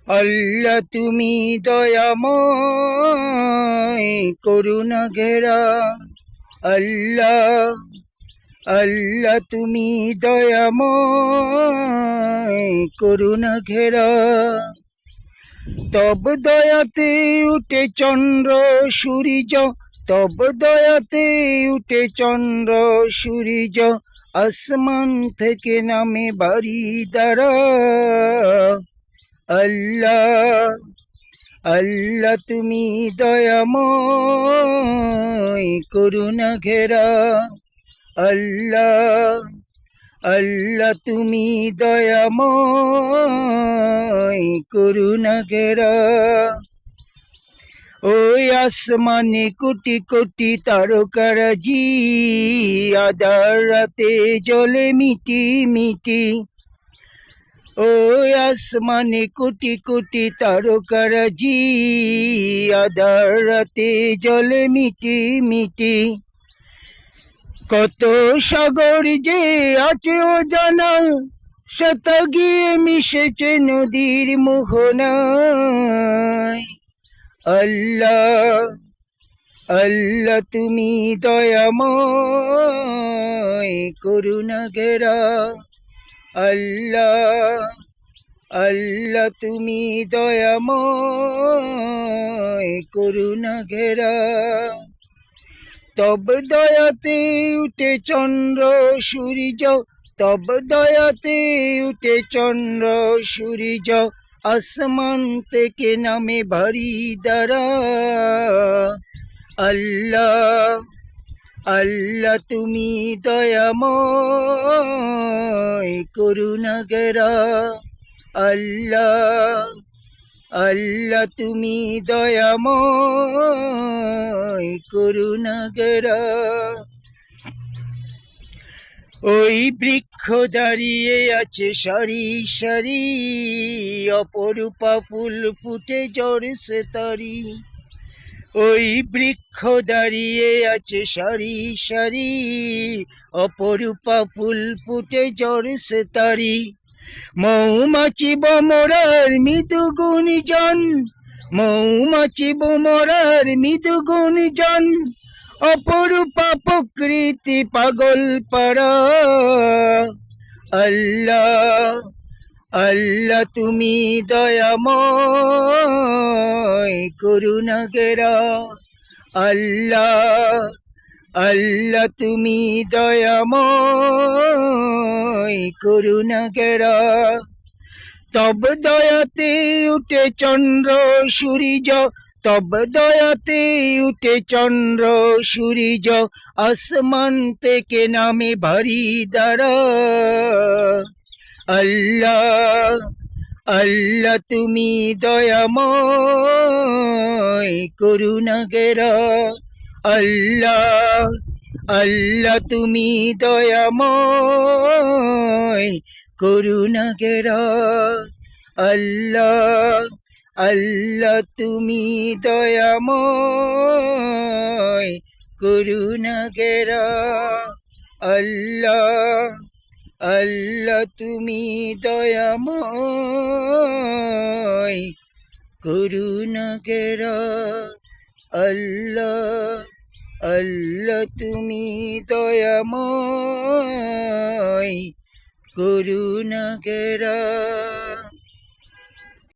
আল্লাহ তুমি দয়াময়, করুণা ঘেরা। আল্লাহ আল্লাহ তুমি দয়াময়, করুণা ঘেরা। তব দয়াতে উঠে চন্দ্র সূর্য, তব দয়াতে উঠে চন্দ্র সূর্য, আসমান থেকে নামে বাড়ি দ্বারা। আল্লাহ আল্লাহ তুমি দয়াময়, করুণা ঘেরা। আল্লাহ আল্লাহ তুমি দয়াময়, করুণা ঘেরা। ওই আসমানে কোটি কোটি তারকারাজি, আধার রাতে জ্বলে মিটি মিটি। ওই আসমানে কোটি কোটি তারকারাজি, আধার রাতে জ্বলে মিটি মিটি। কত সাগর যে আছে অজানা, শত গিয়ে মিশেছে নদীর মোহনায়। আল্লাহ আল্লাহ তুমি দয়াময়, করুণা ঘেরা। আল্লাহ আল্লাহ তুমি দয়াময়, করুণা ঘেরা। তব দয়াতে উঠে চন্দ্র সূর্য, তব দয়াতে উঠে চন্দ্র সূর্য, আসমান থেকে নামে ভারী দ্বারা। আল্লাহ আল্লাহ তুমি দয়াময়, করুণা ঘেরা। আল্লাহ আল্লাহ তুমি দয়াময়, করুণা ঘেরা। ওই বৃক্ষ দাঁড়িয়ে আছে সারি সারি, অপরূপা ফুল ফুটে ঝরছে তারি। ওই বৃক্ষ দাঁড়িয়ে আছে সারি সারি, অপরূপা ফুল ফুটে ঝরছে তারি। মৌমাছি বোমরার মৃদু গুণজন, মৌমাছি বোমরার মৃদু গুণজন, অপরূপা প্রকৃতি পাগল পারা। আল্লাহ আল্লাহ তুমি দয়াময়, করুণা ঘেরা। আল্লাহ আল্লাহ তুমি দয়াময়, করুণা ঘেরা। তব দয়াতে উঠে চন্দ্র সূর্য, তব দয়াতে উঠে চন্দ্র সূর্য, আসমান থেকে নামে ভারী দ্বারা। আল্লাহ আল্লাহ তুমি দয়াময়, করুণা ঘেরা। আল্লাহ আল্লাহ তুমি দয়াময়, করুণা ঘেরা। আল্লাহ আল্লাহ তুমি দয়াময়, করুণা ঘেরা। আল্লাহ আল্লাহ তুমি দয়াময়, করুণা ঘেরা। আল্লাহ আল্লাহ তুমি দয়াময়, করুণা ঘেরা।